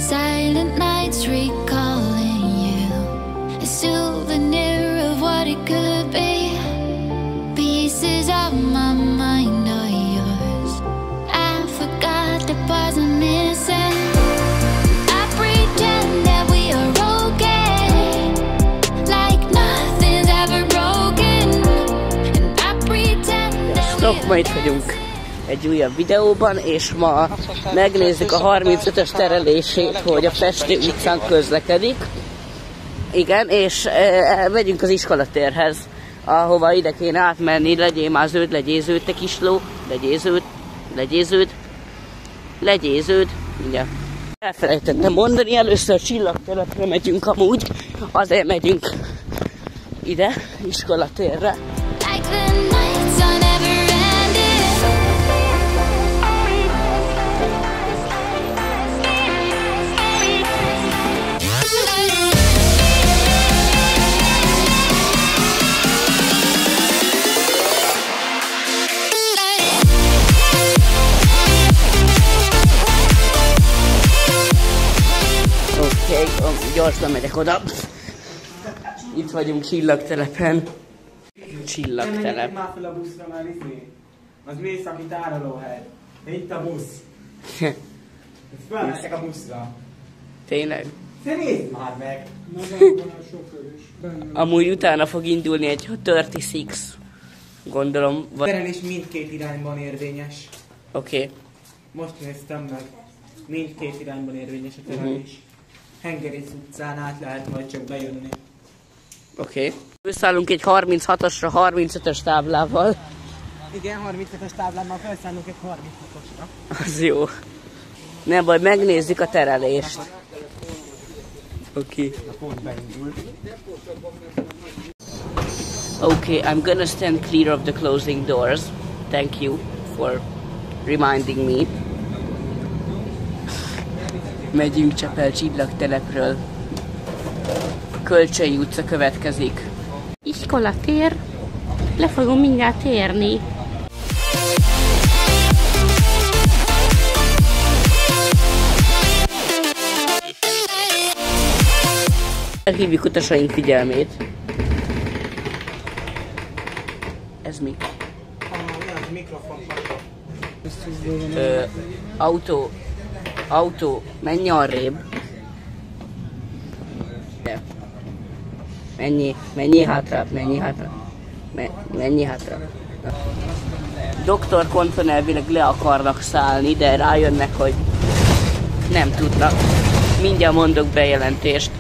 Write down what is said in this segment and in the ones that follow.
Silent nights recalling you, a souvenir of what it could be. Pieces of my mind are yours. I forgot the parts I'm missing. I pretend that we are okay, like nothing's ever broken. And I pretend that we are... Ma itt vagyunk egy újabb videóban, és ma megnézzük a 35-ös terelését, hogy a Festő utcán közlekedik. Igen, és megyünk az iskolatérhez, ahova ide kéne átmenni. Legyél már zöld, legyél zöld, te kisló, legyél zöld, legyél zöld, legyél zöld. Ugye. Elfelejtettem mondani, először Csillagtelepre megyünk amúgy, azért megyünk ide, iskolatérre. Gyorsan megyek oda. Itt vagyunk Csillagtelepen. Csillagtelep. Már fel a buszra már izé. Az műszaki tárolóhely. De itt a busz. Felmegyek a buszra. Tényleg? Te nézd már meg! Amúgy utána fog indulni egy 36. Gondolom. A terelés mindkét irányban érvényes. Oké. Most néztem meg. Mindkét irányban érvényes a terelés. Hengerész utcán át lehet majd csak bejönni. Oké. Felszállunk egy 36-osra 35-ös táblával. Igen, 35-ös táblával felszállunk egy 36-osra. Az jó. Nem baj, megnézzük a terelést. Oké. Pont beindult. Okay, I'm gonna stand clear of the closing doors. Thank you for reminding me. Megyünk Csepel Csillagtelepről. Kölcsei utca következik. Iskolatér. Le fogom mindjárt érni. Elhívjuk utasaink figyelmét. Ez mi? Autó, menj arrébb. Mennyi hátra. Mennyi hátra. Dr. Konton elvileg le akarnak szállni, de rájönnek, hogy nem tudnak. Mindjárt mondok bejelentést.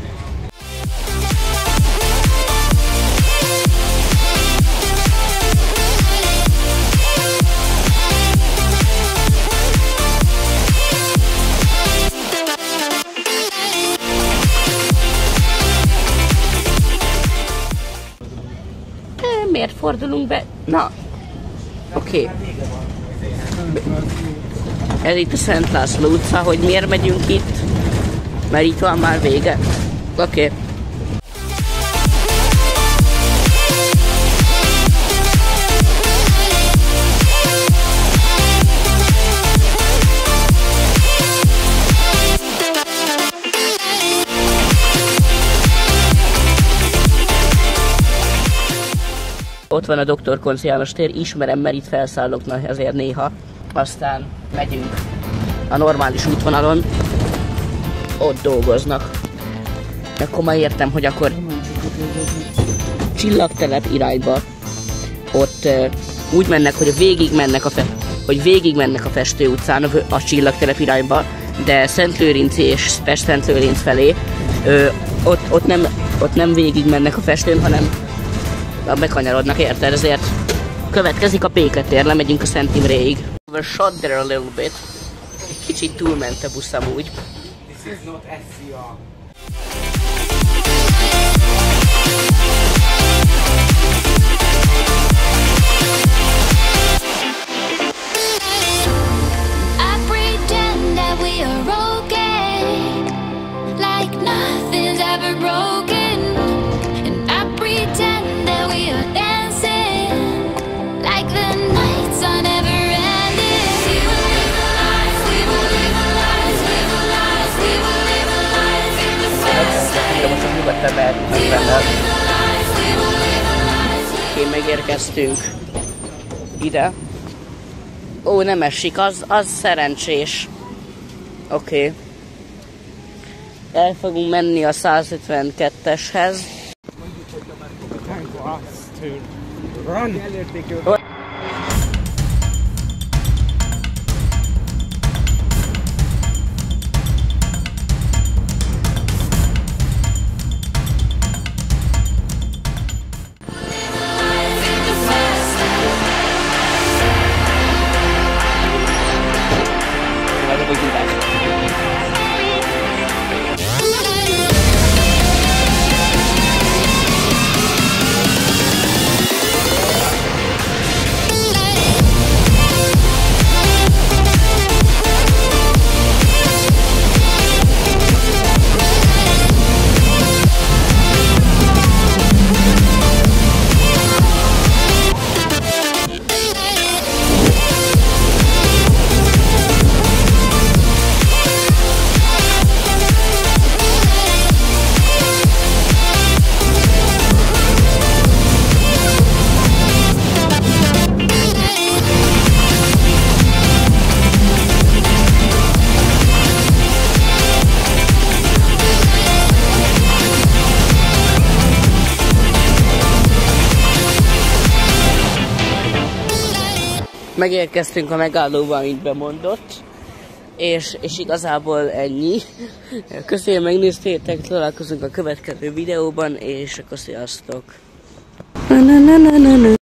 Miért fordulunk be? Na, oké. Ez itt a Szent László utca, hogy miért megyünk itt? Mert itt van már vége. Oké. Ott van a Dr. Konc János tér, ismerem, mert itt felszállok azért néha. Aztán megyünk a normális útvonalon, ott dolgoznak. Akkor már értem, hogy akkor Csillagtelep irányba, ott úgy mennek, hogy végig mennek a Festő utcán a Csillagtelep irányba, de Szentlőrinc és Pest-Szentlőrinc felé ott nem végig mennek a Festőn, hanem bekanyarodnak, érted? Ezért következik a Pékletér, lemegyünk a Szent Imréig. We're shot there a little bit. Egy kicsit túlment a busz amúgy. This is not SCR. We will live nyugodtan mehetünk benne. Oké, megérkeztünk ide. Ó, nem esik, az szerencsés. Oké. El fogunk menni a 152-eshez. Megérkeztünk a megállóba, amit bemondott, és igazából ennyi. Köszönöm, megnéztétek, találkozunk a következő videóban, és akkor sziasztok!